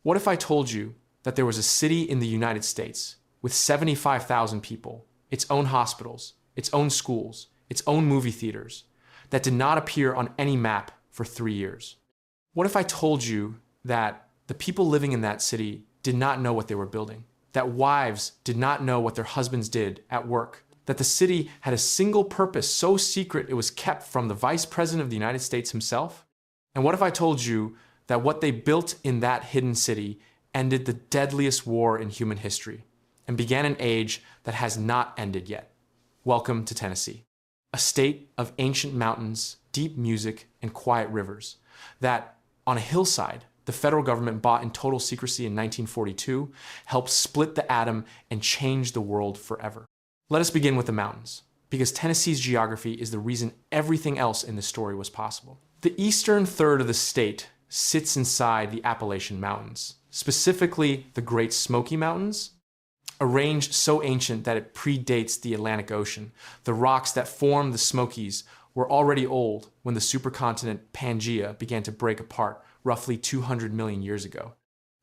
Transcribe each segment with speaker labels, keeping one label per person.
Speaker 1: What if I told you that there was a city in the United States with 75,000 people, its own hospitals, its own schools, its own movie theaters, that did not appear on any map for 3 years? What if I told you that the people living in that city did not know what they were building, that wives did not know what their husbands did at work, that the city had a single purpose so secret it was kept from the Vice President of the United States himself? And what if I told you that what they built in that hidden city ended the deadliest war in human history and began an age that has not ended yet? Welcome to Tennessee, a state of ancient mountains, deep music, and quiet rivers that, on a hillside, the federal government bought in total secrecy in 1942, helped split the atom and change the world forever. Let us begin with the mountains, because Tennessee's geography is the reason everything else in this story was possible. The eastern third of the state sits inside the Appalachian Mountains, specifically the Great Smoky Mountains, a range so ancient that it predates the Atlantic Ocean. The rocks that form the Smokies were already old when the supercontinent Pangaea began to break apart roughly 200 million years ago.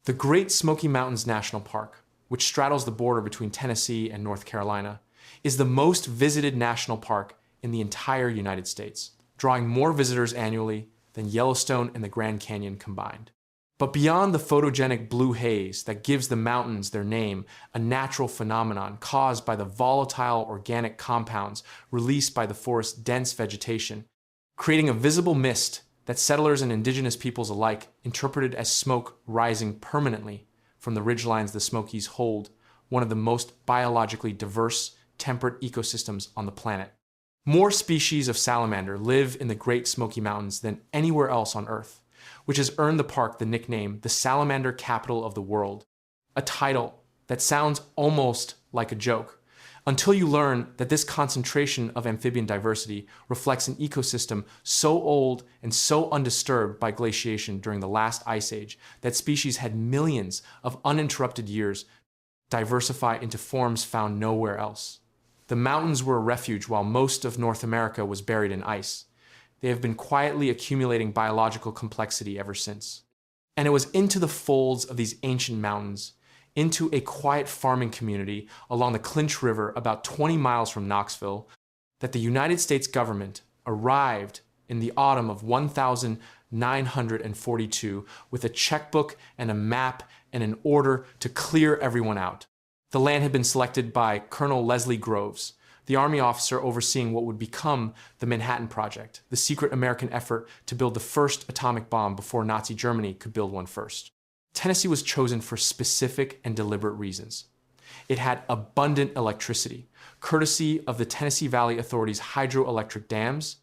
Speaker 1: The Great Smoky Mountains National Park, which straddles the border between Tennessee and North Carolina, is the most visited national park in the entire United States, drawing more visitors annually than Yellowstone and the Grand Canyon combined. But beyond the photogenic blue haze that gives the mountains their name, a natural phenomenon caused by the volatile organic compounds released by the forest's dense vegetation, creating a visible mist that settlers and indigenous peoples alike interpreted as smoke rising permanently from the ridgelines the Smokies hold, one of the most biologically diverse, temperate ecosystems on the planet. More species of salamander live in the Great Smoky Mountains than anywhere else on Earth, which has earned the park the nickname the Salamander Capital of the World, a title that sounds almost like a joke, until you learn that this concentration of amphibian diversity reflects an ecosystem so old and so undisturbed by glaciation during the last ice age that species had millions of uninterrupted years diversify into forms found nowhere else. The mountains were a refuge while most of North America was buried in ice. They have been quietly accumulating biological complexity ever since. And it was into the folds of these ancient mountains, into a quiet farming community along the Clinch River about 20 miles from Knoxville, that the United States government arrived in the autumn of 1942 with a checkbook and a map and an order to clear everyone out. The land had been selected by Colonel Leslie Groves, the Army officer overseeing what would become the Manhattan Project, the secret American effort to build the first atomic bomb before Nazi Germany could build one first. Tennessee was chosen for specific and deliberate reasons. It had abundant electricity, courtesy of the Tennessee Valley Authority's hydroelectric dams,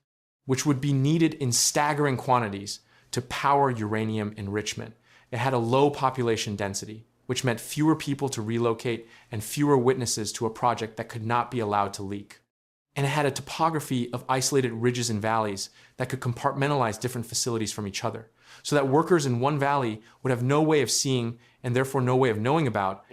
Speaker 1: which would be needed in staggering quantities to power uranium enrichment. It had a low population density, which meant fewer people to relocate and fewer witnesses to a project that could not be allowed to leak. And it had a topography of isolated ridges and valleys that could compartmentalize different facilities from each other, so that workers in one valley would have no way of seeing, and therefore no way of knowing about,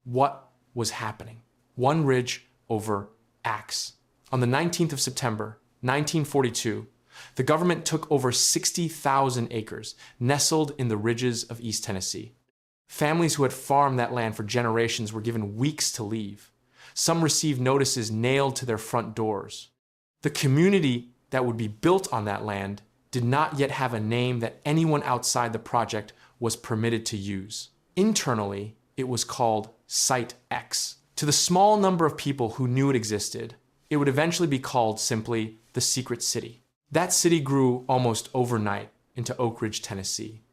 Speaker 1: what was happening. One ridge over X. On the 19th of September, 1942, the government took over 60,000 acres nestled in the ridges of East Tennessee. Families who had farmed that land for generations were given weeks to leave. Some received notices nailed to their front doors. The community that would be built on that land did not yet have a name that anyone outside the project was permitted to use. Internally, it was called Site X. To the small number of people who knew it existed, it would eventually be called simply the Secret City. That city grew almost overnight into Oak Ridge, Tennessee.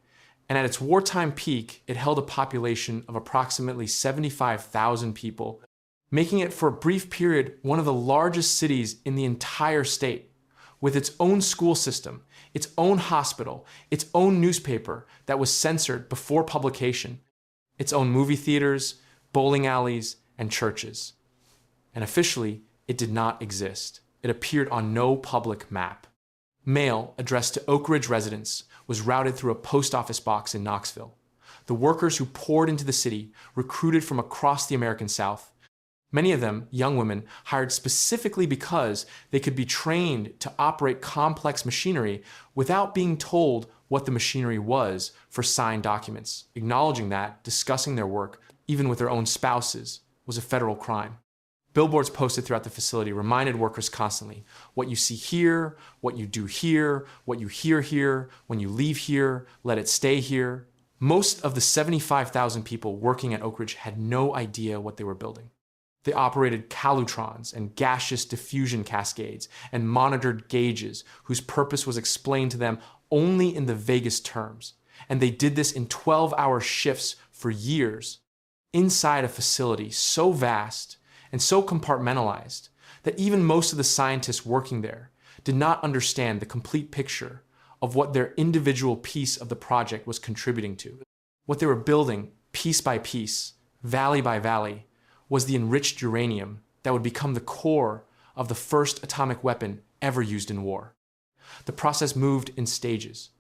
Speaker 1: And at its wartime peak, it held a population of approximately 75,000 people, making it for a brief period one of the largest cities in the entire state, with its own school system, its own hospital, its own newspaper that was censored before publication, its own movie theaters, bowling alleys, and churches. And officially, it did not exist. It appeared on no public map. Mail addressed to Oak Ridge residents was routed through a post office box in Knoxville. The workers who poured into the city, recruited from across the American South, many of them young women hired specifically because they could be trained to operate complex machinery without being told what the machinery was for signed documents, acknowledging that discussing their work, even with their own spouses, was a federal crime. Billboards posted throughout the facility reminded workers constantly, what you see here, what you do here, what you hear here, when you leave here, let it stay here. Most of the 75,000 people working at Oak Ridge had no idea what they were building. They operated calutrons and gaseous diffusion cascades and monitored gauges whose purpose was explained to them only in the vaguest terms. And they did this in 12-hour shifts for years inside a facility so vast and so compartmentalized that even most of the scientists working there did not understand the complete picture of what their individual piece of the project was contributing to. What they were building, piece by piece, valley by valley, was the enriched uranium that would become the core of the first atomic weapon ever used in war. The process moved in stages.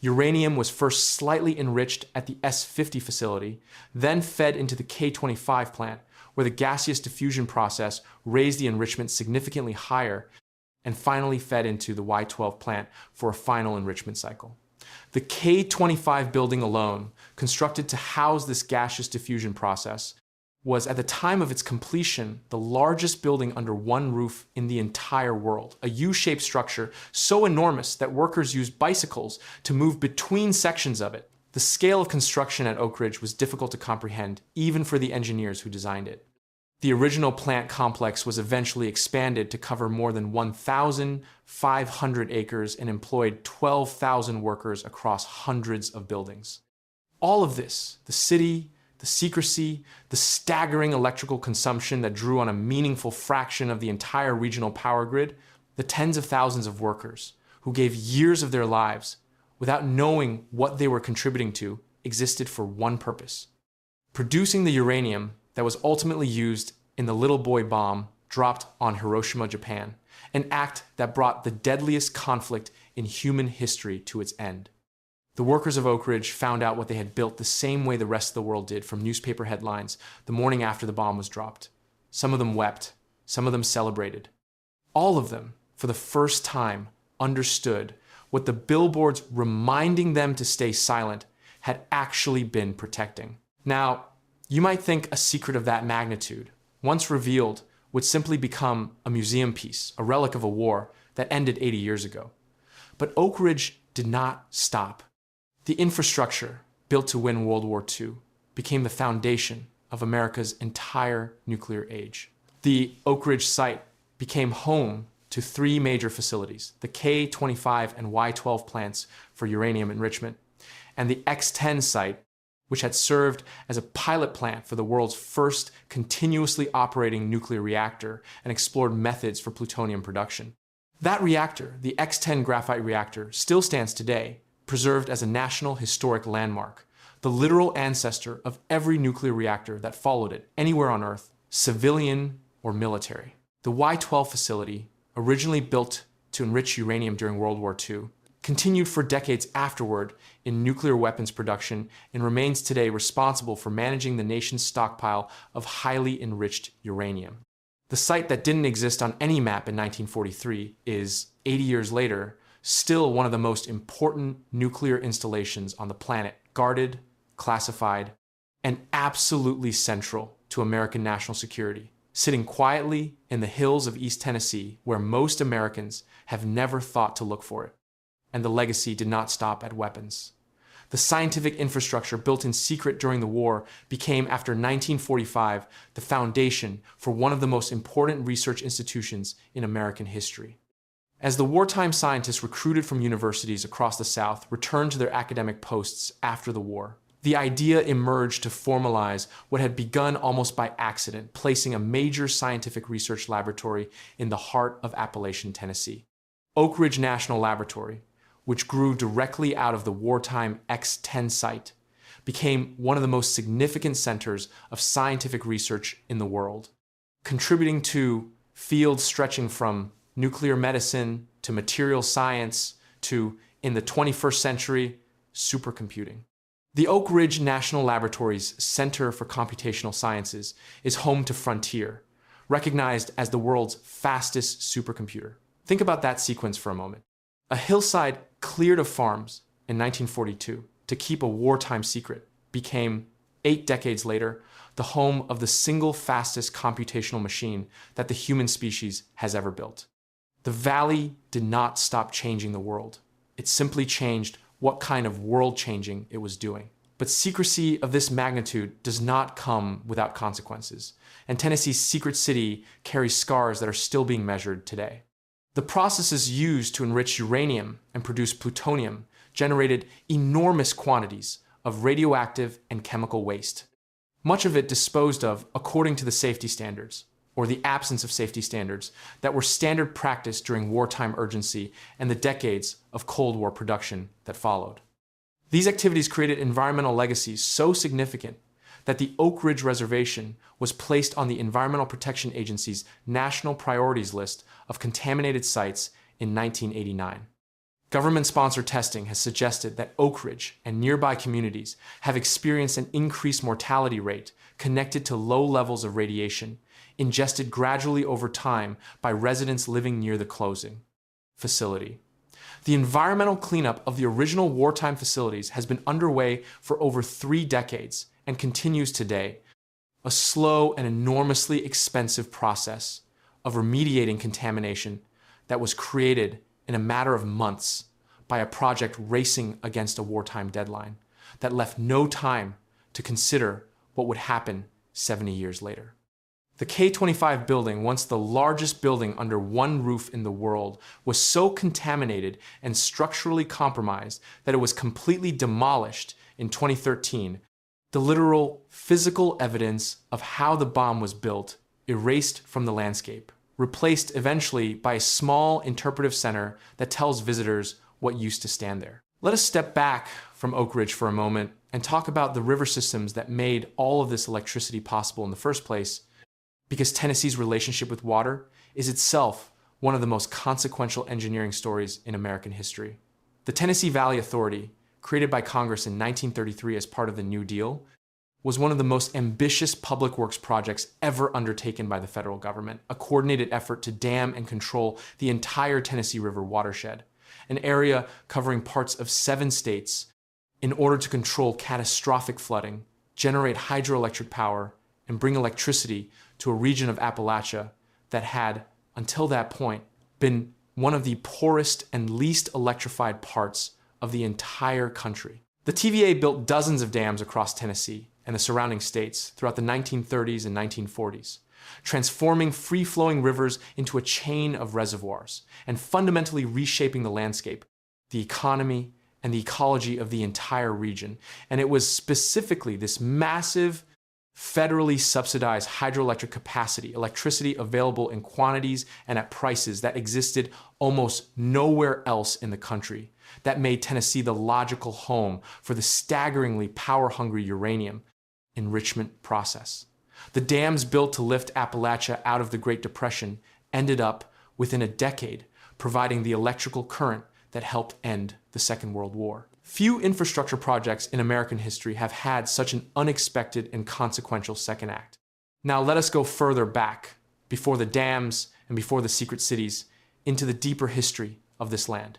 Speaker 1: Uranium was first slightly enriched at the S-50 facility, then fed into the K-25 plant, where the gaseous diffusion process raised the enrichment significantly higher, and finally fed into the Y-12 plant for a final enrichment cycle. The K-25 building alone, constructed to house this gaseous diffusion process, was at the time of its completion the largest building under one roof in the entire world, a U-shaped structure so enormous that workers used bicycles to move between sections of it. The scale of construction at Oak Ridge was difficult to comprehend, even for the engineers who designed it. The original plant complex was eventually expanded to cover more than 1,500 acres and employed 12,000 workers across hundreds of buildings. All of this, the city, the secrecy, the staggering electrical consumption that drew on a meaningful fraction of the entire regional power grid, the tens of thousands of workers who gave years of their lives without knowing what they were contributing to, existed for one purpose: producing the uranium that was ultimately used in the little boy bomb dropped on Hiroshima, Japan, an act that brought the deadliest conflict in human history to its end. The workers of Oak Ridge found out what they had built the same way the rest of the world did from newspaper headlines the morning after the bomb was dropped. Some of them wept, some of them celebrated. All of them, for the first time, understood what the billboards reminding them to stay silent had actually been protecting. Now, you might think a secret of that magnitude, once revealed, would simply become a museum piece, a relic of a war that ended 80 years ago. But Oak Ridge did not stop. The infrastructure built to win World War II became the foundation of America's entire nuclear age. The Oak Ridge site became home to three major facilities: the K-25 and Y-12 plants for uranium enrichment, and the X-10 site, which had served as a pilot plant for the world's first continuously operating nuclear reactor and explored methods for plutonium production. That reactor, the X-10 graphite reactor, still stands today, preserved as a national historic landmark, the literal ancestor of every nuclear reactor that followed it anywhere on Earth, civilian or military. The Y-12 facility, originally built to enrich uranium during World War II, continued for decades afterward in nuclear weapons production and remains today responsible for managing the nation's stockpile of highly enriched uranium. The site that didn't exist on any map in 1943 is, 80 years later, still one of the most important nuclear installations on the planet, guarded, classified, and absolutely central to American national security, sitting quietly in the hills of East Tennessee, where most Americans have never thought to look for it. And the legacy did not stop at weapons. The scientific infrastructure built in secret during the war became, after 1945, the foundation for one of the most important research institutions in American history. As the wartime scientists recruited from universities across the South returned to their academic posts after the war, the idea emerged to formalize what had begun almost by accident, placing a major scientific research laboratory in the heart of Appalachian, Tennessee. Oak Ridge National Laboratory, which grew directly out of the wartime X-10 site, became one of the most significant centers of scientific research in the world, contributing to fields stretching from nuclear medicine to material science to, in the 21st century, supercomputing. The Oak Ridge National Laboratory's Center for Computational Sciences is home to Frontier, recognized as the world's fastest supercomputer. Think about that sequence for a moment. A hillside cleared of farms in 1942 to keep a wartime secret became, 8 decades later, the home of the single fastest computational machine that the human species has ever built. The valley did not stop changing the world. It simply changed what kind of world changing it was doing. But secrecy of this magnitude does not come without consequences, and Tennessee's secret city carries scars that are still being measured today. The processes used to enrich uranium and produce plutonium generated enormous quantities of radioactive and chemical waste, much of it disposed of according to the safety standards, or the absence of safety standards, that were standard practice during wartime urgency and the decades of Cold War production that followed. These activities created environmental legacies so significant that the Oak Ridge Reservation was placed on the Environmental Protection Agency's National Priorities List of contaminated sites in 1989. Government-sponsored testing has suggested that Oak Ridge and nearby communities have experienced an increased mortality rate connected to low levels of radiation, ingested gradually over time by residents living near the closing facility. The environmental cleanup of the original wartime facilities has been underway for over 3 decades and continues today, a slow and enormously expensive process of remediating contamination that was created in a matter of months by a project racing against a wartime deadline that left no time to consider what would happen 70 years later. The K-25 building, once the largest building under one roof in the world, was so contaminated and structurally compromised that it was completely demolished in 2013. The literal physical evidence of how the bomb was built erased from the landscape, replaced eventually by a small interpretive center that tells visitors what used to stand there. Let us step back from Oak Ridge for a moment and talk about the river systems that made all of this electricity possible in the first place, because Tennessee's relationship with water is itself one of the most consequential engineering stories in American history. The Tennessee Valley Authority, created by Congress in 1933 as part of the New Deal, was one of the most ambitious public works projects ever undertaken by the federal government, a coordinated effort to dam and control the entire Tennessee River watershed, an area covering parts of 7 states, in order to control catastrophic flooding, generate hydroelectric power, and bring electricity to a region of Appalachia that had, until that point, been one of the poorest and least electrified parts of the entire country. The TVA built dozens of dams across Tennessee and the surrounding states throughout the 1930s and 1940s, transforming free-flowing rivers into a chain of reservoirs and fundamentally reshaping the landscape, the economy, and the ecology of the entire region. And it was specifically this massive, federally subsidized hydroelectric capacity, electricity available in quantities and at prices that existed almost nowhere else in the country, that made Tennessee the logical home for the staggeringly power-hungry uranium enrichment process. The dams built to lift Appalachia out of the Great Depression ended up, within a decade, providing the electrical current that helped end the Second World War. Few infrastructure projects in American history have had such an unexpected and consequential second act. Now let us go further back, before the dams and before the secret cities, into the deeper history of this land,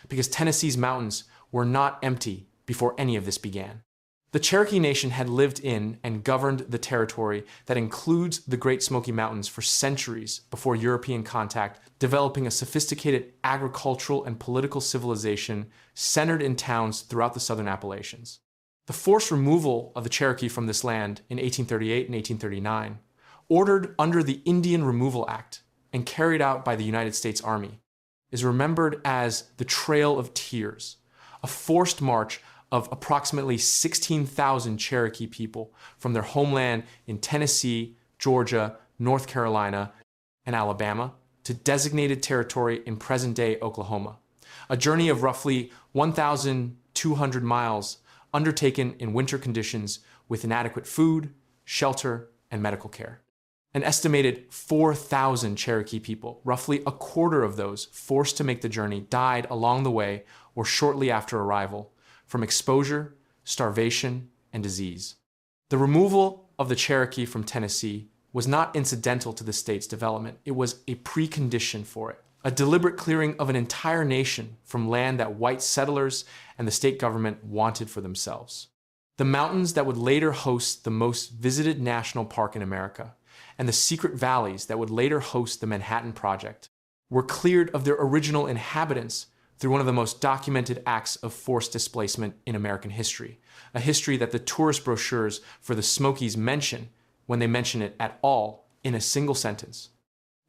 Speaker 1: because Tennessee's mountains were not empty before any of this began. The Cherokee Nation had lived in and governed the territory that includes the Great Smoky Mountains for centuries before European contact, developing a sophisticated agricultural and political civilization centered in towns throughout the southern Appalachians. The forced removal of the Cherokee from this land in 1838 and 1839, ordered under the Indian Removal Act and carried out by the United States Army, is remembered as the Trail of Tears, a forced march of approximately 16,000 Cherokee people from their homeland in Tennessee, Georgia, North Carolina, and Alabama to designated territory in present-day Oklahoma. A journey of roughly 1,200 miles undertaken in winter conditions with inadequate food, shelter, and medical care. An estimated 4,000 Cherokee people, roughly a quarter of those forced to make the journey, died along the way or shortly after arrival, from exposure, starvation, and disease. The removal of the Cherokee from Tennessee was not incidental to the state's development. It was a precondition for it, a deliberate clearing of an entire nation from land that white settlers and the state government wanted for themselves. The mountains that would later host the most visited national park in America, and the secret valleys that would later host the Manhattan Project, were cleared of their original inhabitants through one of the most documented acts of forced displacement in American history, a history that the tourist brochures for the Smokies mention, when they mention it at all, in a single sentence.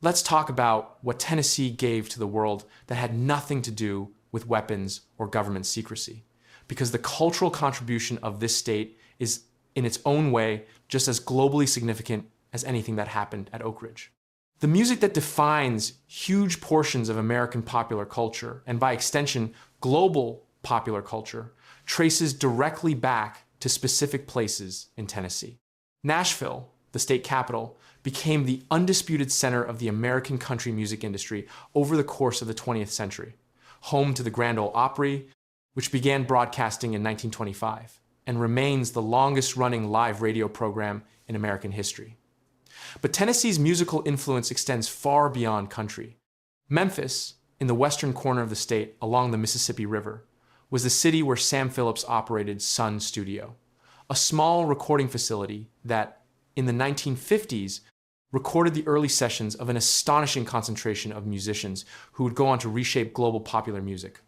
Speaker 1: Let's talk about what Tennessee gave to the world that had nothing to do with weapons or government secrecy, because the cultural contribution of this state is, in its own way, just as globally significant as anything that happened at Oak Ridge. The music that defines huge portions of American popular culture, and by extension, global popular culture, traces directly back to specific places in Tennessee. Nashville, the state capital, became the undisputed center of the American country music industry over the course of the 20th century, home to the Grand Ole Opry, which began broadcasting in 1925, and remains the longest-running live radio program in American history. But Tennessee's musical influence extends far beyond country. Memphis, in the western corner of the state along the Mississippi River, was the city where Sam Phillips operated Sun Studio, a small recording facility that, in the 1950s, recorded the early sessions of an astonishing concentration of musicians who would go on to reshape global popular music: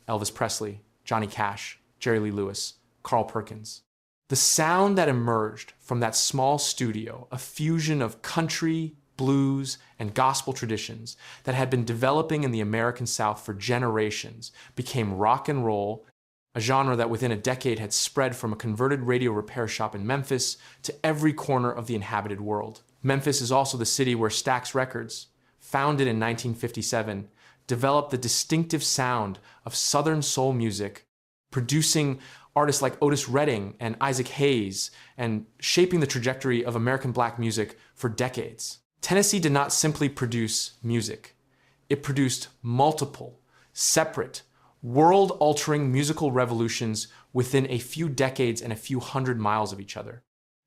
Speaker 1: Elvis Presley, Johnny Cash, Jerry Lee Lewis, Carl Perkins. The sound that emerged from that small studio, a fusion of country, blues, and gospel traditions that had been developing in the American South for generations, became rock and roll, a genre that within a decade had spread from a converted radio repair shop in Memphis to every corner of the inhabited world. Memphis is also the city where Stax Records, founded in 1957, developed the distinctive sound of Southern soul music, producing artists like Otis Redding and Isaac Hayes, and shaping the trajectory of American black music for decades. Tennessee did not simply produce music. It produced multiple, separate, world-altering musical revolutions within a few decades and a few hundred miles of each other.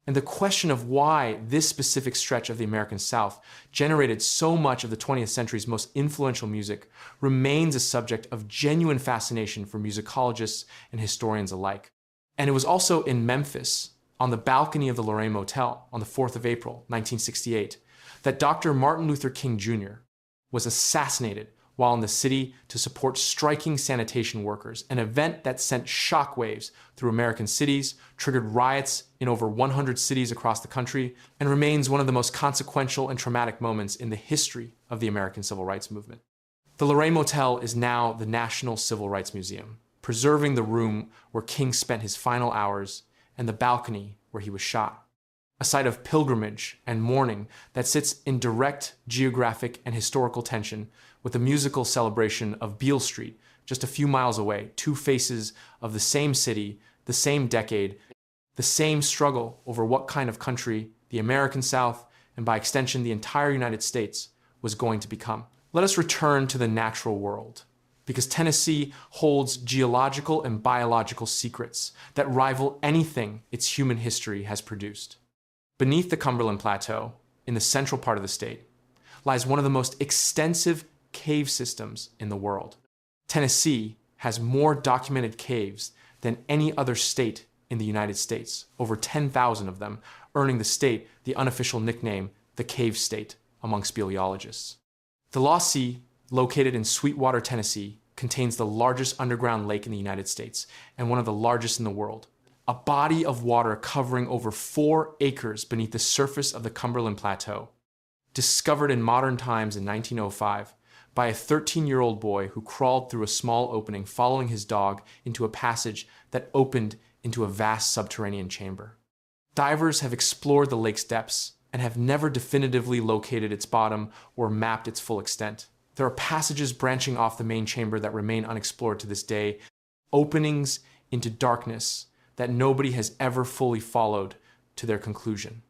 Speaker 1: And the question of why this specific stretch of the American South generated so much of the 20th century's most influential music remains a subject of genuine fascination for musicologists and historians alike. And it was also in Memphis, on the balcony of the Lorraine Motel on the 4th of April, 1968, that Dr. Martin Luther King Jr. was assassinated while in the city to support striking sanitation workers, an event that sent shockwaves through American cities, triggered riots in over 100 cities across the country, and remains one of the most consequential and traumatic moments in the history of the American Civil Rights Movement. The Lorraine Motel is now the National Civil Rights Museum, preserving the room where King spent his final hours and the balcony where he was shot. A site of pilgrimage and mourning that sits in direct geographic and historical tension with the musical celebration of Beale Street, just a few miles away, two faces of the same city, the same decade, the same struggle over what kind of country the American South, and by extension the entire United States, was going to become. Let us return to the natural world, because Tennessee holds geological and biological secrets that rival anything its human history has produced. Beneath the Cumberland Plateau, in the central part of the state, lies one of the most extensive cave systems in the world. Tennessee has more documented caves than any other state in the United States, over 10,000 of them, earning the state the unofficial nickname, the Cave State, among speleologists. The Lost Sea, located in Sweetwater, Tennessee, contains the largest underground lake in the United States and one of the largest in the world. A body of water covering over 4 acres beneath the surface of the Cumberland Plateau, discovered in modern times in 1905 by a 13-year-old boy who crawled through a small opening following his dog into a passage that opened into a vast subterranean chamber. Divers have explored the lake's depths and have never definitively located its bottom or mapped its full extent. There are passages branching off the main chamber that remain unexplored to this day, openings into darkness that nobody has ever fully followed to their conclusion.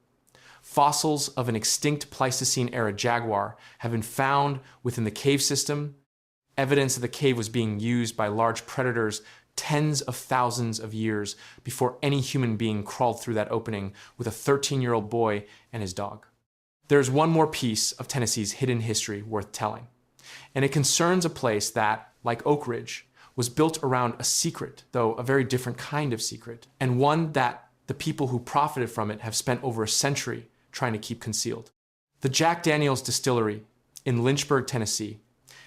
Speaker 1: Fossils of an extinct Pleistocene-era jaguar have been found within the cave system, evidence that the cave was being used by large predators tens of thousands of years before any human being crawled through that opening with a 13-year-old boy and his dog. There's one more piece of Tennessee's hidden history worth telling, and it concerns a place that, like Oak Ridge, was built around a secret, though a very different kind of secret, and one that the people who profited from it have spent over a century trying to keep concealed. The Jack Daniel's distillery in Lynchburg, Tennessee,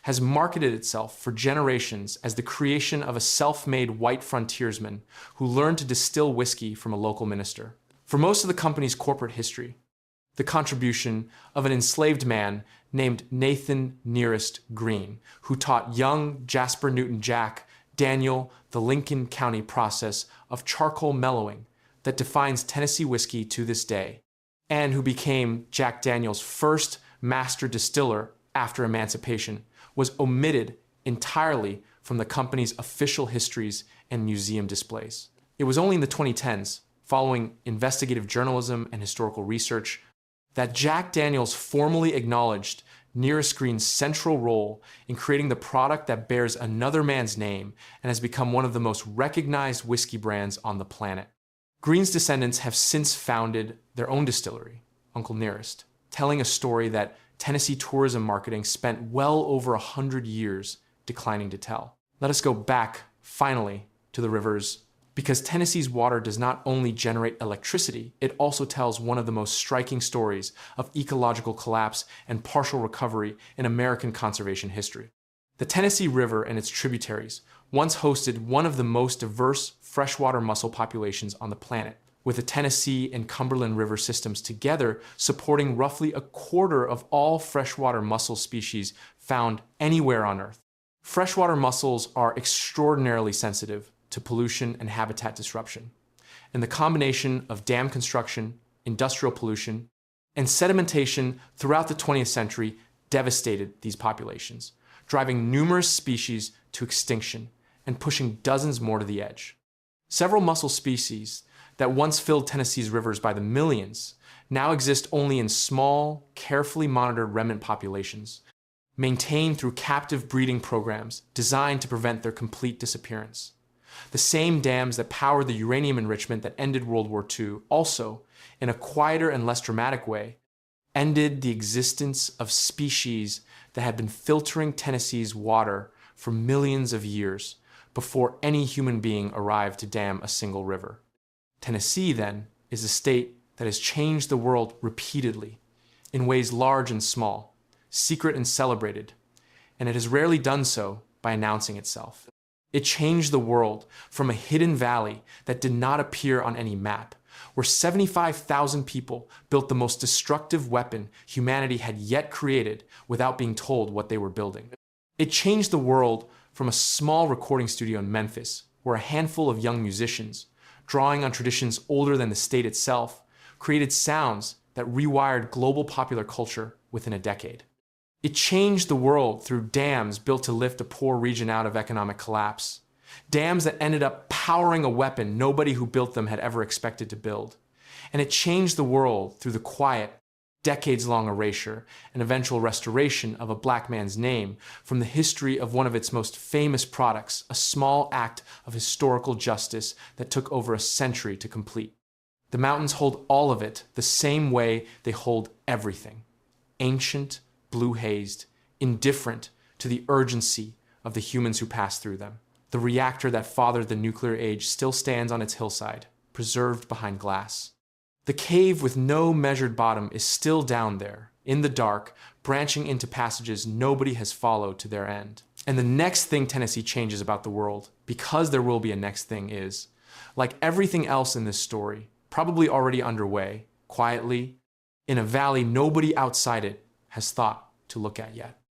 Speaker 1: has marketed itself for generations as the creation of a self-made white frontiersman who learned to distill whiskey from a local minister. For most of the company's corporate history, the contribution of an enslaved man named Nathan Nearest Green, who taught young Jasper Newton Jack Daniel the Lincoln County process of charcoal mellowing that defines Tennessee whiskey to this day, and who became Jack Daniel's first master distiller after emancipation, was omitted entirely from the company's official histories and museum displays. It was only in the 2010s, following investigative journalism and historical research, that Jack Daniel's formally acknowledged Nearest Green's central role in creating the product that bears another man's name and has become one of the most recognized whiskey brands on the planet. Green's descendants have since founded their own distillery, Uncle Nearest, telling a story that Tennessee tourism marketing spent well over 100 years declining to tell. Let us go back, finally, to the rivers, because Tennessee's water does not only generate electricity, it also tells one of the most striking stories of ecological collapse and partial recovery in American conservation history. The Tennessee River and its tributaries once hosted one of the most diverse freshwater mussel populations on the planet, with the Tennessee and Cumberland River systems together supporting roughly a quarter of all freshwater mussel species found anywhere on Earth. Freshwater mussels are extraordinarily sensitive to pollution and habitat disruption, and the combination of dam construction, industrial pollution, and sedimentation throughout the 20th century devastated these populations, driving numerous species to extinction and pushing dozens more to the edge. Several mussel species that once filled Tennessee's rivers by the millions now exist only in small, carefully monitored remnant populations, maintained through captive breeding programs designed to prevent their complete disappearance. The same dams that powered the uranium enrichment that ended World War II also, in a quieter and less dramatic way, ended the existence of species that had been filtering Tennessee's water for millions of years before any human being arrived to dam a single river. Tennessee, then, is a state that has changed the world repeatedly, in ways large and small, secret and celebrated, and it has rarely done so by announcing itself. It changed the world from a hidden valley that did not appear on any map, where 75,000 people built the most destructive weapon humanity had yet created without being told what they were building. It changed the world from a small recording studio in Memphis, where a handful of young musicians, drawing on traditions older than the state itself, created sounds that rewired global popular culture within a decade. It changed the world through dams built to lift a poor region out of economic collapse. Dams that ended up powering a weapon nobody who built them had ever expected to build. And it changed the world through the quiet, decades-long erasure and eventual restoration of a black man's name from the history of one of its most famous products, a small act of historical justice that took over a century to complete. The mountains hold all of it the same way they hold everything. Ancient, blue-hazed, indifferent to the urgency of the humans who passed through them. The reactor that fathered the nuclear age still stands on its hillside, preserved behind glass. The cave with no measured bottom is still down there, in the dark, branching into passages nobody has followed to their end. And the next thing Tennessee changes about the world, because there will be a next thing, is, like everything else in this story, probably already underway, quietly, in a valley nobody outside it has thought to look at yet.